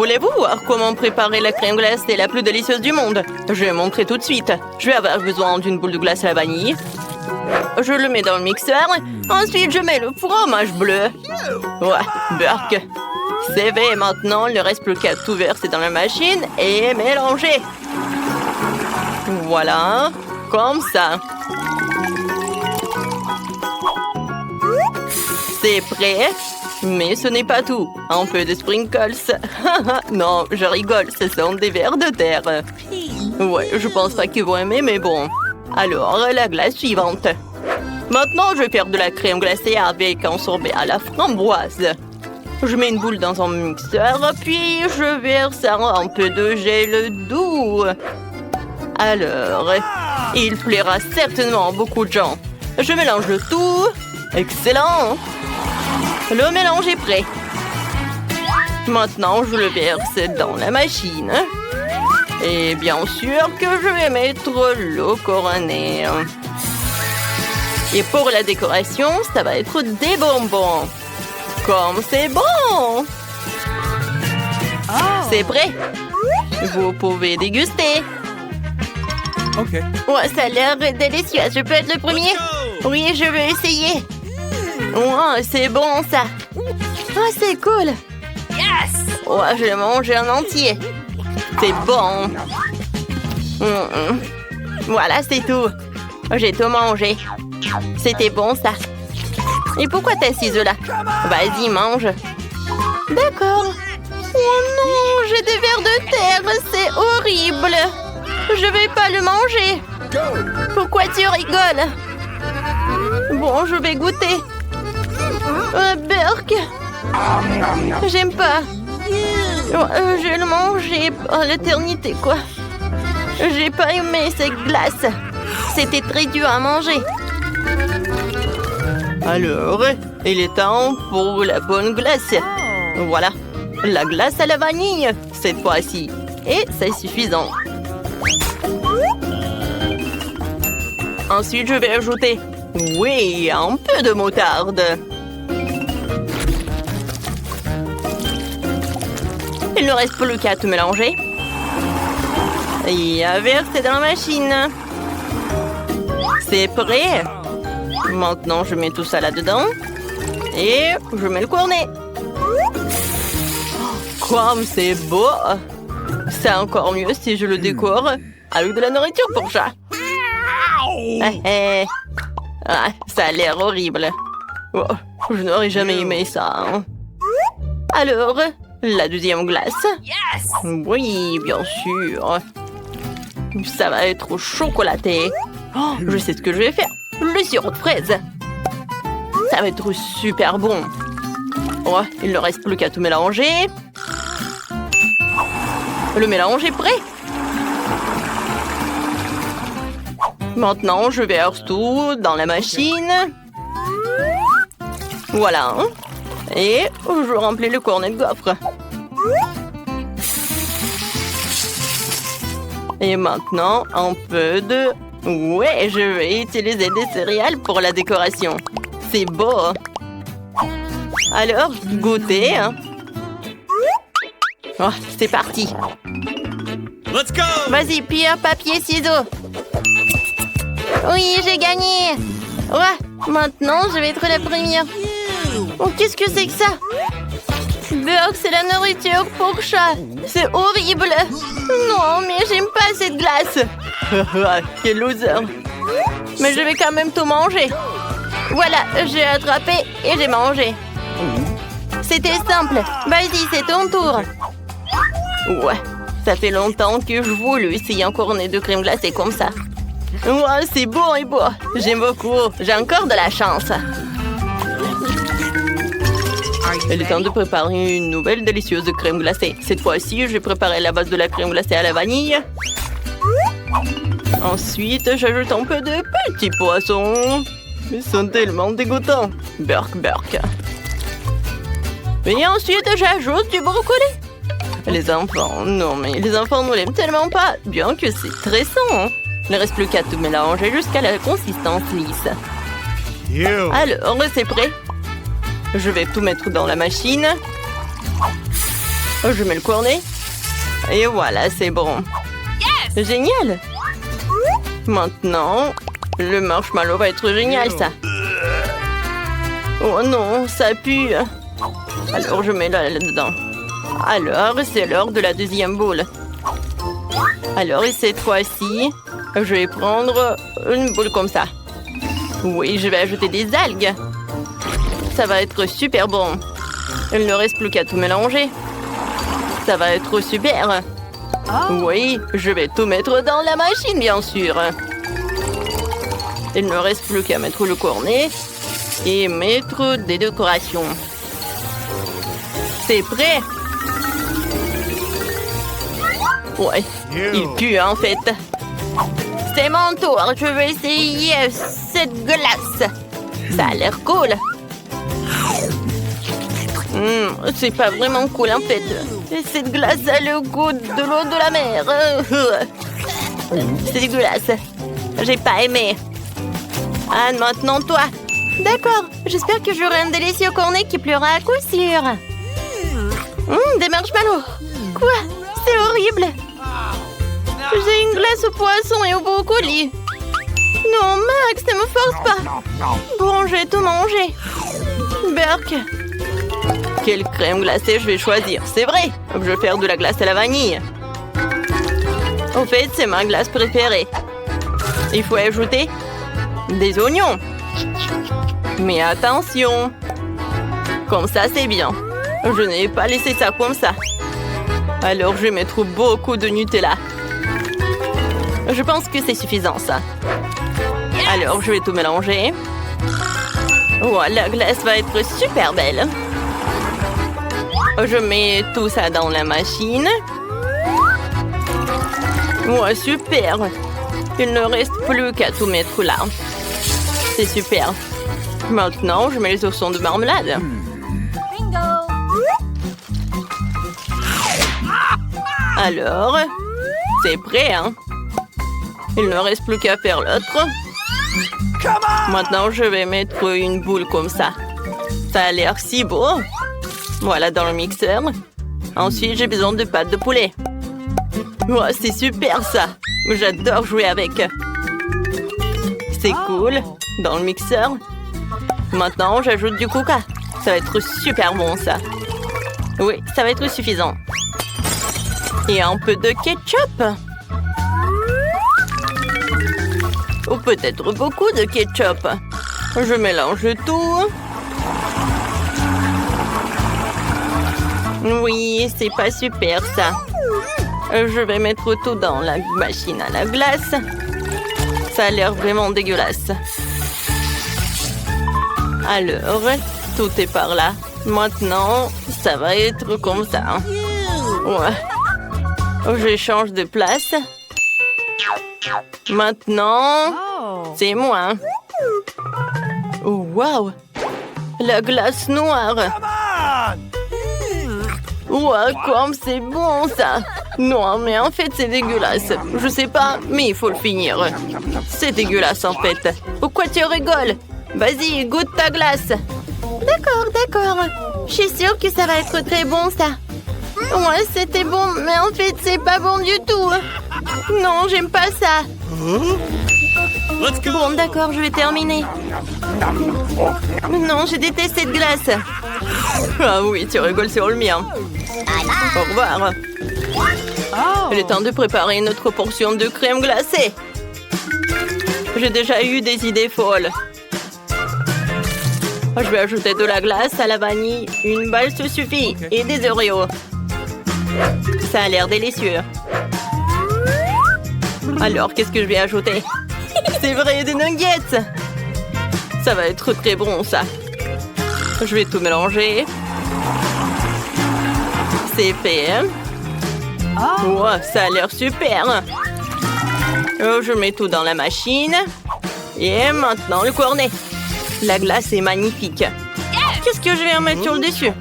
Voulez-vous voir comment préparer la crème glacée la plus délicieuse du monde? Je vais montrer tout de suite. Je vais avoir besoin d'une boule de glace à la vanille. Je le mets dans le mixeur. Ensuite, je mets le fromage bleu. Ouais, Burk. C'est fait. Maintenant, il ne reste plus qu'à tout verser dans la machine et mélanger. Voilà, comme ça. C'est prêt. Mais ce n'est pas tout. Un peu de sprinkles. Non, je rigole, ce sont des vers de terre. Ouais, je pense pas qu'ils vont aimer, mais bon. Alors, la glace suivante. Maintenant, je vais faire de la crème glacée avec un sorbet à la framboise. Je mets une boule dans un mixeur, puis je verse un peu de gel doux. Alors, il plaira certainement à beaucoup de gens. Je mélange le tout. Excellent! Le mélange est prêt. Maintenant, je le verse dans la machine. Et bien sûr que je vais mettre l'eau couronnée. Et pour la décoration, ça va être des bonbons. Comme c'est bon! C'est prêt. Vous pouvez déguster. OK. Ouais, ça a l'air délicieux. Je peux être le premier? Oui, je veux essayer. Ouais, c'est bon, ça. Ah, c'est cool. Yes! Ouais, je vais manger en entier. C'est bon. Voilà, c'est tout. J'ai tout mangé. C'était bon, ça. Et pourquoi t'es assise là? Vas-y, mange. D'accord. Oh non, j'ai des vers de terre. C'est horrible. Je vais pas le manger. Pourquoi tu rigoles? Bon, je vais goûter. Burk. J'aime pas. Je vais le manger à l'éternité, quoi. J'ai pas aimé cette glace. C'était très dur à manger. Alors, il est temps pour la bonne glace. Voilà, la glace à la vanille, cette fois-ci. Et c'est suffisant. Ensuite, je vais ajouter, oui, un peu de moutarde. Il ne reste plus qu'à tout mélanger. Et à verser dans la machine. C'est prêt. Maintenant, je mets tout ça là-dedans. Et je mets le cornet. Comme c'est beau. C'est encore mieux si je le décore avec de la nourriture pour chat. Ah, ça a l'air horrible. Oh, je n'aurais jamais aimé ça. Alors, la deuxième glace. Yes! Oui, bien sûr. Ça va être chocolaté. Oh, je sais ce que je vais faire. Le sirop de fraise. Ça va être super bon. Oh, il ne reste plus qu'à tout mélanger. Le mélange est prêt. Maintenant, je verse tout dans la machine. Voilà. Et je remplis le cornet de gaufre. Et maintenant, un peu de... Ouais, je vais utiliser des céréales pour la décoration. C'est beau. Alors, goûtez. Oh, c'est parti. Let's go! Vas-y, pierre, papier, ciseaux. Oui, j'ai gagné. Ouais, maintenant, je vais être la première. Oh, qu'est-ce que c'est que ça? Burk, c'est la nourriture pour chat. C'est horrible. Non, mais j'aime pas cette glace. Quel loser. Mais je vais quand même tout manger. Voilà, j'ai attrapé et j'ai mangé. C'était simple. Vas-y, c'est ton tour. Ouais, ça fait longtemps que je voulais essayer un cornet de crème glacée comme ça. Ouais, c'est beau et beau. J'aime beaucoup. J'ai encore de la chance. Il est temps de préparer une nouvelle délicieuse crème glacée. Cette fois-ci, je vais préparer la base de la crème glacée à la vanille. Ensuite, j'ajoute un peu de petits poissons. Ils sont tellement dégoûtants. Burk, Burk. Et ensuite, j'ajoute du brocoli. Les enfants, non mais les enfants ne l'aiment tellement pas, bien que c'est très sain. Il ne reste plus qu'à tout mélanger jusqu'à la consistance lisse. Alors, c'est prêt. Je vais tout mettre dans la machine. Je mets le cornet. Et voilà, c'est bon. Génial. Maintenant, le marshmallow va être génial, ça. Oh non, ça pue. Alors, je mets là-dedans. Alors, c'est l'heure de la deuxième boule. Alors, et cette fois-ci, je vais prendre une boule comme ça. Oui, je vais ajouter des algues. Ça va être super bon. Il ne reste plus qu'à tout mélanger. Ça va être super. Oui, je vais tout mettre dans la machine, bien sûr. Il ne reste plus qu'à mettre le cornet et mettre des décorations. C'est prêt. Ouais, il pue en fait. C'est mon tour, je vais essayer cette glace. Ça a l'air cool. C'est pas vraiment cool en fait. Cette glace a le goût de l'eau de la mer. C'est dégueulasse. J'ai pas aimé. Anne, maintenant toi. D'accord, j'espère que j'aurai un délicieux cornet qui pleura à coup sûr. Des marshmallows. Quoi? C'est horrible. J'ai une glace au poisson et au brocoli. Non, Max, ne me force pas. Bon, je vais tout manger. Burk. Quelle crème glacée je vais choisir? C'est vrai, je vais faire de la glace à la vanille. Au fait, c'est ma glace préférée. Il faut ajouter des oignons. Mais attention. Comme ça, c'est bien. Je n'ai pas laissé ça comme ça. Alors, je vais mettre beaucoup de Nutella. Je pense que c'est suffisant, ça. Alors, je vais tout mélanger. Oh, la glace va être super belle. Je mets tout ça dans la machine. Ouais, super. Il ne reste plus qu'à tout mettre là. C'est super. Maintenant, je mets les oursons de marmelade. Alors, c'est prêt, hein? Il ne reste plus qu'à faire l'autre. Maintenant, je vais mettre une boule comme ça. Ça a l'air si beau. Voilà, dans le mixeur. Ensuite, j'ai besoin de pâte de poulet. Oh, c'est super, ça. J'adore jouer avec. C'est cool. Dans le mixeur. Maintenant, j'ajoute du coca. Ça va être super bon, ça. Oui, ça va être suffisant. Et un peu de ketchup. Ou peut-être beaucoup de ketchup. Je mélange tout. Oui, c'est pas super, ça. Je vais mettre tout dans la machine à la glace. Ça a l'air vraiment dégueulasse. Alors, tout est par là. Maintenant, ça va être comme ça. Ouais. Je change de place. Maintenant, c'est moi. Oh, wow! La glace noire. Wow, comme c'est bon, ça! Non, mais en fait, c'est dégueulasse. Je sais pas, mais il faut le finir. C'est dégueulasse, en fait. Pourquoi tu rigoles? Vas-y, goûte ta glace. D'accord, d'accord. Je suis sûre que ça va être très bon, ça. Ouais, c'était bon, mais en fait, c'est pas bon du tout. Non, j'aime pas ça. Bon, d'accord, je vais terminer. Non, je déteste cette glace. Ah oui, tu rigoles sur le mien. Au revoir. Il est temps de préparer une autre portion de crème glacée. J'ai déjà eu des idées folles. Je vais ajouter de la glace à la vanille. Une balle se suffit. Et des Oreos. Ça a l'air délicieux. Alors, qu'est-ce que je vais ajouter? C'est vrai, des nuggets. Ça va être très bon, ça. Je vais tout mélanger. C'est fait. Oh, ça a l'air super. Je mets tout dans la machine. Et maintenant, le cornet. La glace est magnifique. Qu'est-ce que je vais en mettre sur le dessus?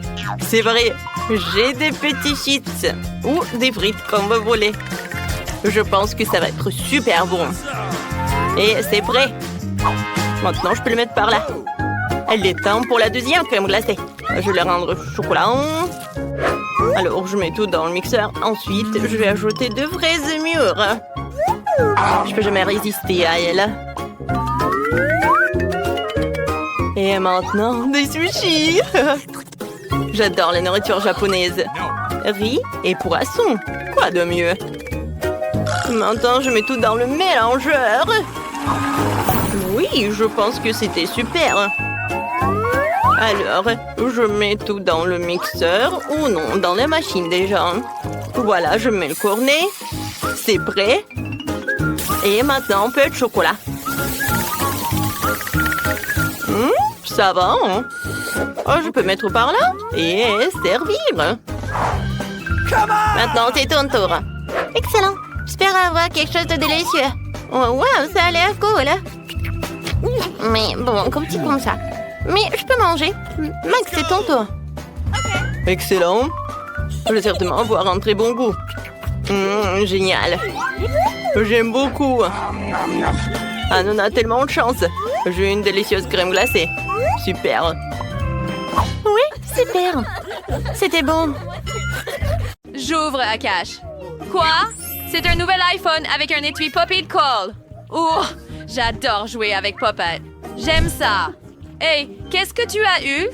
C'est vrai, j'ai des petits chips. Ou des frites, comme vous voulez. Je pense que ça va être super bon. Et c'est prêt. Maintenant, je peux le mettre par là. Il est temps pour la deuxième crème glacée. Je vais le rendre chocolat. Alors, je mets tout dans le mixeur. Ensuite, je vais ajouter de vraies mûres. Je peux jamais résister à elle. Et maintenant, des sushis. J'adore la nourriture japonaise. Riz et poisson. Quoi de mieux? Maintenant, je mets tout dans le mélangeur. Oui, je pense que c'était super. Alors, je mets tout dans le mixeur ou non, dans la machine déjà. Voilà, je mets le cornet. C'est prêt. Et maintenant, un peu de chocolat. Ça va, hein? Oh, je peux mettre par là et servir. Maintenant, c'est ton tour. Excellent. J'espère avoir quelque chose de délicieux. Oh, wow, ça a l'air cool. Mais bon, comme ça. Mais je peux manger. Max, c'est ton tour. Excellent. Je vais certainement avoir un très bon goût. Génial. J'aime beaucoup. Ah, on a tellement de chance. J'ai une délicieuse crème glacée. Super. Oui, super. C'était bon. J'ouvre Akash. Quoi? C'est un nouvel iPhone avec un étui Poppy Call. Oh, j'adore jouer avec Poppet. J'aime ça. Hey, qu'est-ce que tu as eu?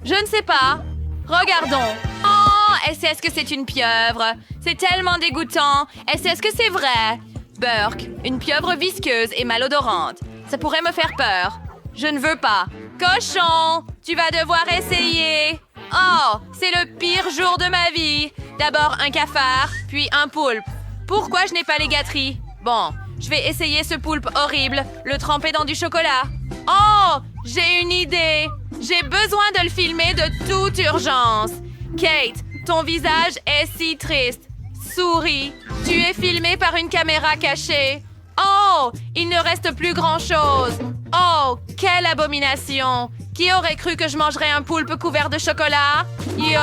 Je ne sais pas. Regardons. Oh, est-ce que c'est une pieuvre? C'est tellement dégoûtant. Est-ce que c'est vrai? Burk, une pieuvre visqueuse et malodorante. Ça pourrait me faire peur. Je ne veux pas. Cochon, tu vas devoir essayer. Oh, c'est le pire jour de ma vie. D'abord un cafard, puis un poulpe. Pourquoi je n'ai pas les gâteries? Bon, je vais essayer ce poulpe horrible, le tremper dans du chocolat. Oh, j'ai une idée. J'ai besoin de le filmer de toute urgence. Kate, ton visage est si triste. Souris, tu es filmée par une caméra cachée. Oh, il ne reste plus grand-chose. Oh, quelle abomination. Qui aurait cru que je mangerais un poulpe couvert de chocolat? Yo.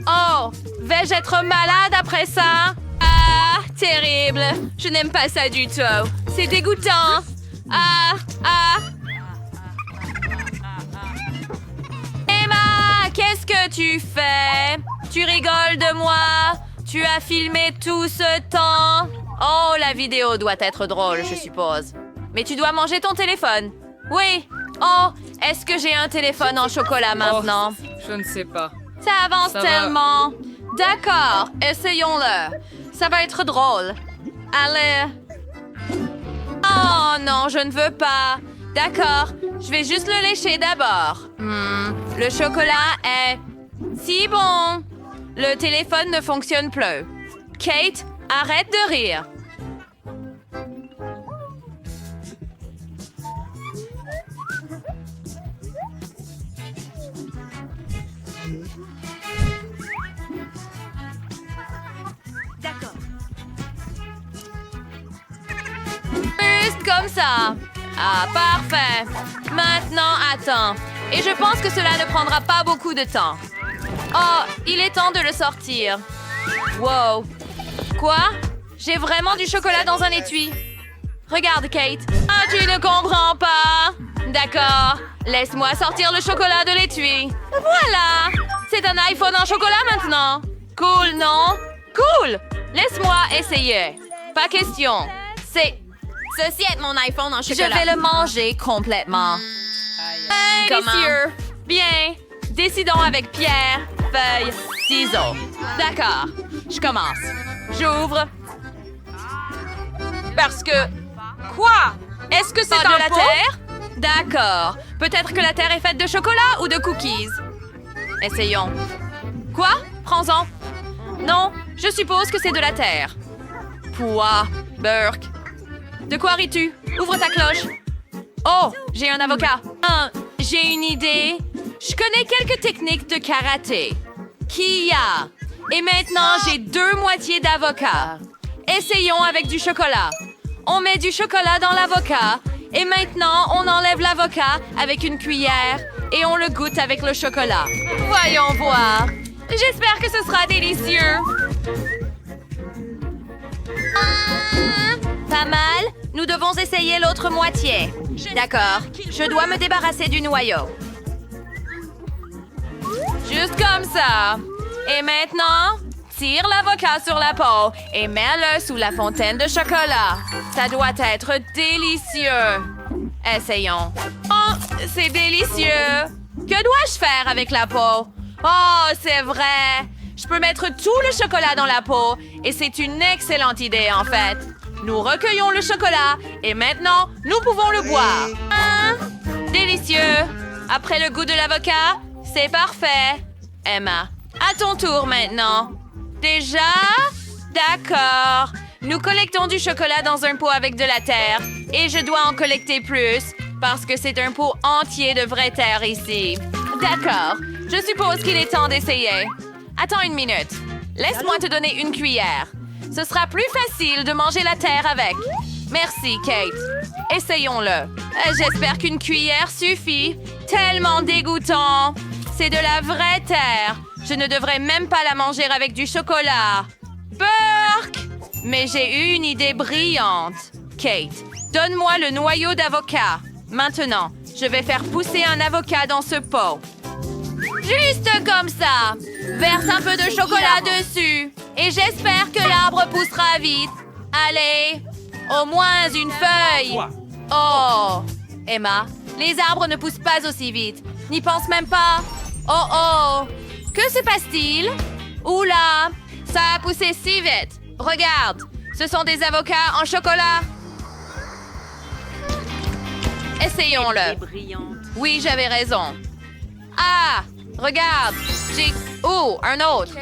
Oh, vais-je être malade après ça? Ah, terrible. Je n'aime pas ça du tout. C'est dégoûtant. Ah. Emma, qu'est-ce que tu fais? Tu rigoles de moi? Tu as filmé tout ce temps? Oh, la vidéo doit être drôle, je suppose. Mais tu dois manger ton téléphone. Oui. Oh, est-ce que j'ai un téléphone en chocolat maintenant? Oh, je ne sais pas. Ça avance Ça tellement. D'accord, essayons-le. Ça va être drôle. Allez. Oh non, je ne veux pas. D'accord, je vais juste le lécher d'abord. Le chocolat est si bon. Le téléphone ne fonctionne plus. Kate, arrête de rire. D'accord. Juste comme ça. Ah, parfait. Maintenant, attends. Et je pense que cela ne prendra pas beaucoup de temps. Oh, il est temps de le sortir. Wow. Quoi? J'ai vraiment du chocolat dans un étui. Regarde, Kate. Ah, tu ne comprends pas. D'accord. Laisse-moi sortir le chocolat de l'étui. Voilà. C'est un iPhone en chocolat maintenant. Cool, non? Cool. Laisse-moi essayer. Pas question. Ceci est mon iPhone en chocolat. Je vais le manger complètement. Délicieux. Bien. Décidons avec pierre, feuille, ciseaux. D'accord. Je commence. J'ouvre. Parce que... Quoi? Est-ce que c'est de la terre? D'accord. Peut-être que la terre est faite de chocolat ou de cookies. Essayons. Quoi? Prends-en. Non, je suppose que c'est de la terre. Pouah, Burk. De quoi ris-tu? Ouvre ta cloche. Oh, j'ai un avocat. J'ai une idée. Je connais quelques techniques de karaté. Kia. Et maintenant, j'ai 2 moitiés d'avocat. Essayons avec du chocolat. On met du chocolat dans l'avocat. Et maintenant, on enlève l'avocat avec une cuillère et on le goûte avec le chocolat. Voyons voir. J'espère que ce sera délicieux. Pas mal. Nous devons essayer l'autre moitié. D'accord. Je dois me débarrasser du noyau. Juste comme ça. Et maintenant, Tire l'avocat sur la peau et mets-le sous la fontaine de chocolat. Ça doit être délicieux. Essayons. Oh, c'est délicieux. Que dois-je faire avec la peau? Oh, c'est vrai. Je peux mettre tout le chocolat dans la peau et c'est une excellente idée en fait. Nous recueillons le chocolat et maintenant, nous pouvons le boire. Hein? Délicieux. Après le goût de l'avocat, c'est parfait. Emma, à ton tour maintenant. Déjà? D'accord. Nous collectons du chocolat dans un pot avec de la terre et je dois en collecter plus parce que c'est un pot entier de vraie terre ici. D'accord. Je suppose qu'il est temps d'essayer. Attends une minute. Laisse-moi te donner une cuillère. Ce sera plus facile de manger la terre avec. Merci, Kate. Essayons-le. J'espère qu'une cuillère suffit. Tellement dégoûtant. C'est de la vraie terre. Je ne devrais même pas la manger avec du chocolat. Burk! Mais j'ai eu une idée brillante. Kate, donne-moi le noyau d'avocat. Maintenant, je vais faire pousser un avocat dans ce pot. Juste comme ça. Verse un peu de chocolat dessus. Et j'espère que l'arbre poussera vite. Allez, au moins une feuille. Oh, Emma, les arbres ne poussent pas aussi vite. N'y pense même pas. Oh oh, que se passe-t-il? Oula, ça a poussé si vite. Regarde, ce sont des avocats en chocolat. Essayons-le. Oui, j'avais raison. Ah, regarde, j'ai... Oh, un autre.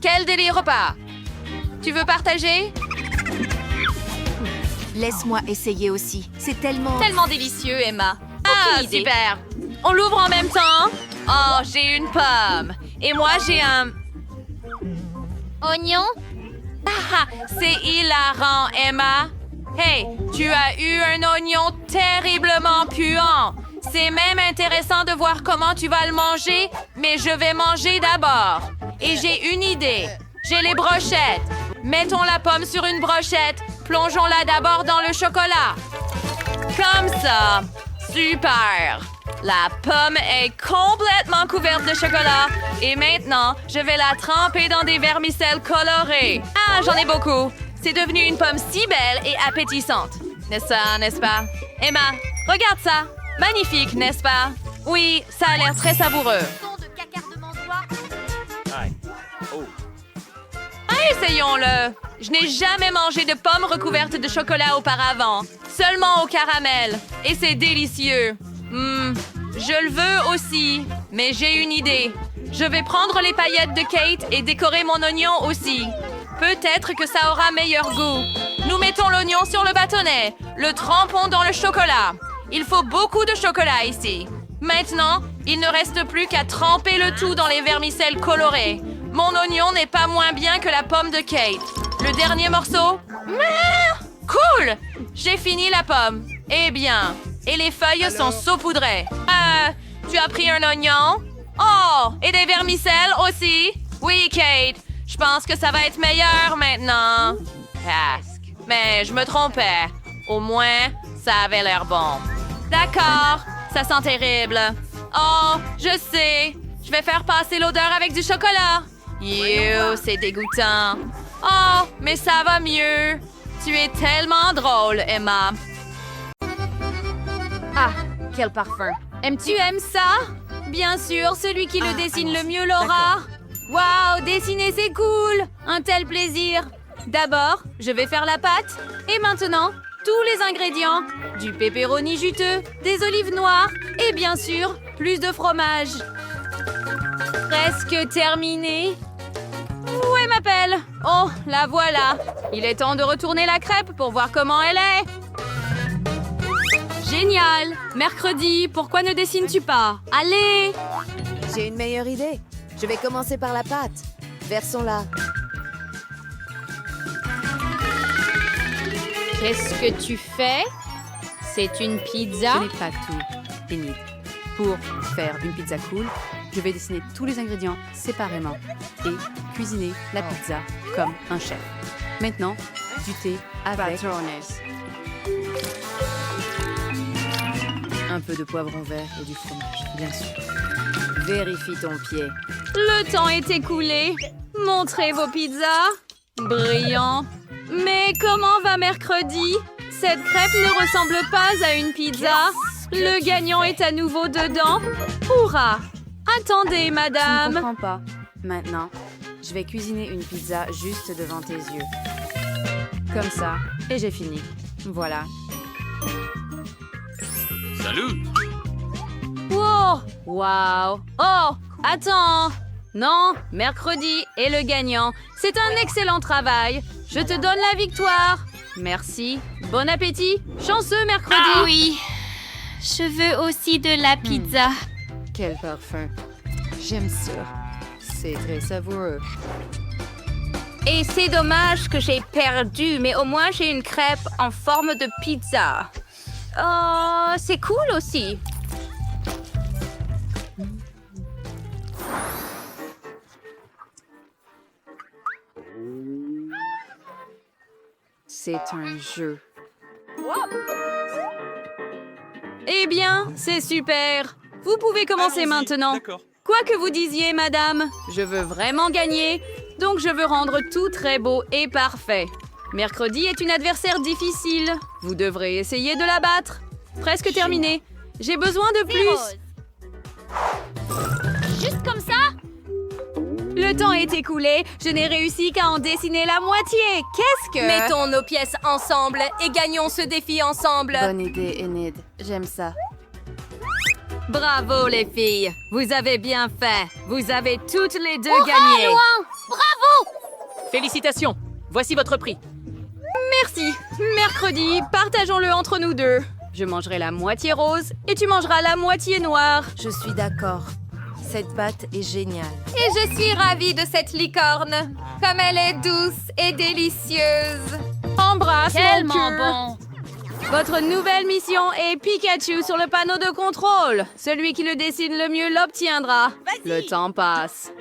Quel délire repas. Tu veux partager? Laisse-moi essayer aussi. C'est tellement... Tellement délicieux, Emma. Ah, super. On l'ouvre en même temps. Oh, j'ai une pomme. Et moi, j'ai un... Oignon? Ah, c'est hilarant, Emma. Hey, tu as eu un oignon terriblement puant. C'est même intéressant de voir comment tu vas le manger, mais je vais manger d'abord. Et j'ai une idée. J'ai les brochettes. Mettons la pomme sur une brochette. Plongeons-la d'abord dans le chocolat. Comme ça. Super. La pomme est complètement couverte de chocolat. Et maintenant, je vais la tremper dans des vermicelles colorées. Ah, j'en ai beaucoup. C'est devenu une pomme si belle et appétissante. N'est-ce pas? Emma, regarde ça. Magnifique, n'est-ce pas? Oui, ça a l'air très savoureux. Essayons-le. Je n'ai jamais mangé de pommes recouvertes de chocolat auparavant. Seulement au caramel. Et c'est délicieux. Je le veux aussi. Mais j'ai une idée. Je vais prendre les paillettes de Kate et décorer mon oignon aussi. Peut-être que ça aura meilleur goût. Nous mettons l'oignon sur le bâtonnet. Le trempons dans le chocolat. Il faut beaucoup de chocolat ici. Maintenant, il ne reste plus qu'à tremper le tout dans les vermicelles colorées. Mon oignon n'est pas moins bien que la pomme de Kate. Le dernier morceau? Cool! J'ai fini la pomme. Eh bien, et les feuilles sont saupoudrées. Tu as pris un oignon? Oh, et des vermicelles aussi? Oui, Kate. Je pense que ça va être meilleur maintenant. Presque. Mais je me trompais. Au moins, ça avait l'air bon. D'accord, ça sent terrible. Oh, je sais. Je vais faire passer l'odeur avec du chocolat. C'est dégoûtant. Oh, mais ça va mieux. Tu es tellement drôle, Emma. Ah, quel parfum. Tu aimes ça? Bien sûr, celui qui le dessine le mieux l'aura. Waouh, dessiner c'est cool. Un tel plaisir. D'abord, je vais faire la pâte. Et maintenant, tous les ingrédients. Du pepperoni juteux, des olives noires et bien sûr, plus de fromage. Presque terminé. Où est ma pelle? Oh, la voilà. Il est temps de retourner la crêpe pour voir comment elle est. Génial. Mercredi, pourquoi ne dessines-tu pas? Allez. J'ai une meilleure idée. Je vais commencer par la pâte. Versons-la. Qu'est-ce que tu fais? C'est une pizza? Ce n'est pas tout, Enid. Pour faire une pizza cool, je vais dessiner tous les ingrédients séparément et cuisiner la pizza comme un chef. Maintenant, du thé avec un peu de poivron vert et du fromage, bien sûr. Vérifie ton pied. Le temps est écoulé. Montrez vos pizzas. Brillant. Mais comment va mercredi? Cette crêpe ne ressemble pas à une pizza. Le gagnant est à nouveau dedans. Hurrah! Attendez, Je ne madame. comprends pas. Maintenant, je vais cuisiner une pizza juste devant tes yeux. Comme ça, et j'ai fini. Voilà. Salut. Wow! Wow! Oh! Attends! Non, mercredi est le gagnant. C'est un excellent travail. Je te donne la victoire. Merci. Bon appétit. Chanceux mercredi. Ah oui. Je veux aussi de la pizza. Quel parfum. J'aime ça. C'est très savoureux. Et c'est dommage que j'ai perdu, mais au moins j'ai une crêpe en forme de pizza. Oh, c'est cool aussi. C'est un jeu. Eh bien, c'est super. Vous pouvez commencer Allons-y. maintenant. D'accord. Quoi que vous disiez, madame, je veux vraiment gagner, donc je veux rendre tout très beau et parfait. Mercredi est une adversaire difficile. Vous devrez essayer de la battre. Presque terminé. J'ai besoin de plus. Juste comme ça? Le temps est écoulé. Je n'ai réussi qu'à en dessiner la moitié. Qu'est-ce que... Mettons nos pièces ensemble et gagnons ce défi ensemble. Bonne idée, Enid. J'aime ça. Bravo, les filles. Vous avez bien fait. Vous avez toutes les deux gagné. Félicitations! Voici votre prix. Merci. Mercredi, partageons-le entre nous deux. Je mangerai la moitié rose et tu mangeras la moitié noire. Je suis d'accord. Cette pâte est géniale. Et je suis ravie de cette licorne. Comme elle est douce et délicieuse. Embrasse Tellement mon cœur. bon. Votre nouvelle mission est Pikachu sur le panneau de contrôle. Celui qui le dessine le mieux l'obtiendra. Le temps passe.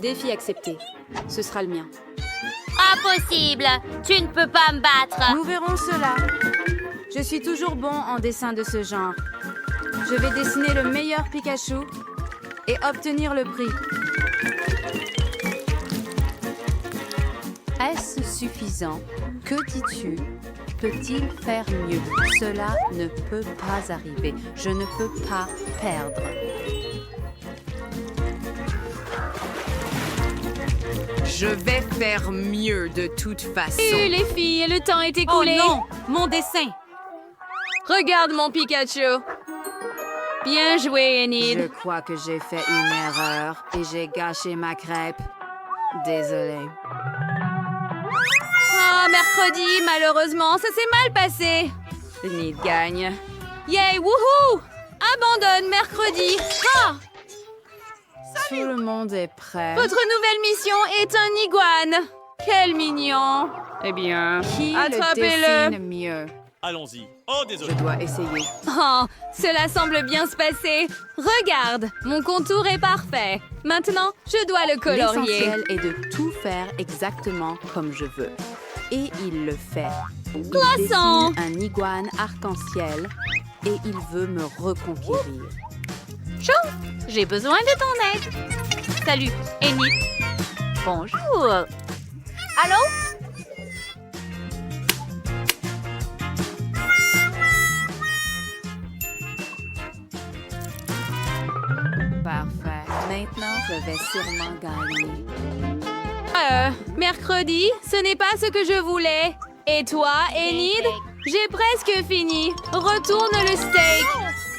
Défi accepté. Ce sera le mien. Impossible. Tu ne peux pas me battre. Nous verrons cela. Je suis toujours bon en dessin de ce genre. Je vais dessiner le meilleur Pikachu et obtenir le prix. Est-ce suffisant? Que dis-tu? Peut-il faire mieux? Cela ne peut pas arriver. Je ne peux pas perdre. Je vais faire mieux de toute façon. Salut les filles, le temps est écoulé. Oh non! Mon dessin! Regarde mon Pikachu. Bien joué, Je Enid. crois que j'ai fait une erreur et j'ai gâché ma crêpe. Désolée. Ah, mercredi, malheureusement, ça s'est mal passé. Enid gagne. Yay, wouhou! Abandonne mercredi. Ah! Tout le monde est prêt. Votre nouvelle mission est un iguane. Quel mignon. Eh bien, Qui le attrapez-le. dessine mieux? Allons-y. Oh, Je désolé. dois essayer. Oh, cela semble bien se passer. Regarde, mon contour est parfait. Maintenant, je dois le colorier. L'essentiel est de tout faire exactement comme je veux. Et il le fait. Il Glaçant. dessine un iguane arc-en-ciel et il veut me reconquérir. J'ai besoin de ton aide. Salut, Enid. Bonjour. Allô? Parfait. Maintenant, je vais sûrement gagner. Mercredi, ce n'est pas ce que je voulais. Et toi, Enid? J'ai presque fini. Retourne le steak.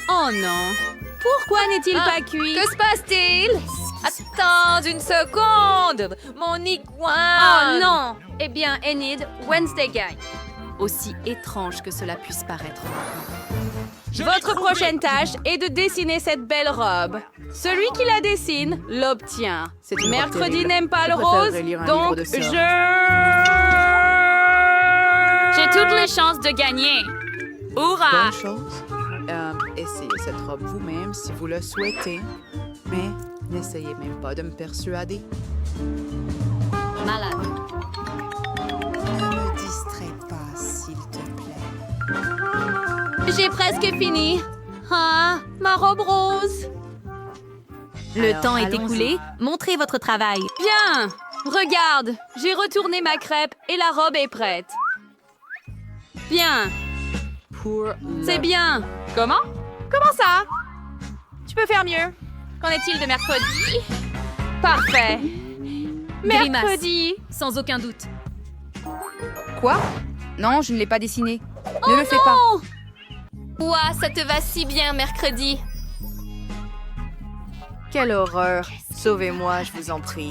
Oh non. Pourquoi n'est-il pas cuit? Que se passe-t-il? Attends une seconde! Mon Oh iguane! non. Eh bien, Enid, Wednesday gagne. Aussi étrange que cela puisse paraître. Votre prochaine tâche est de dessiner cette belle robe. Celui qui la dessine l'obtient. C'est une robe Mercredi terrible. n'aime pas Je le préférerais rose, lire un donc livre de sort. J'ai toutes les chances de gagner. Hurrah! Bonne chose. Essayez cette robe vous-même si vous le souhaitez. Mais n'essayez même pas de me persuader. Malade. Ne me distrais pas, s'il te plaît. J'ai presque fini. Ah, ma robe rose. Le Alors, temps est allons-y. écoulé. Montrez votre travail. Bien! Regarde, j'ai retourné ma crêpe et la robe est prête. Bien, Pour c'est bien. Comment? Comment ça? Tu peux faire mieux. Qu'en est-il de mercredi? Parfait. Mercredi. Sans aucun doute. Quoi? Non, je ne l'ai pas dessiné. Ne le fais pas. Ouah, ça te va si bien mercredi. Quelle horreur. Sauvez-moi, je vous en prie.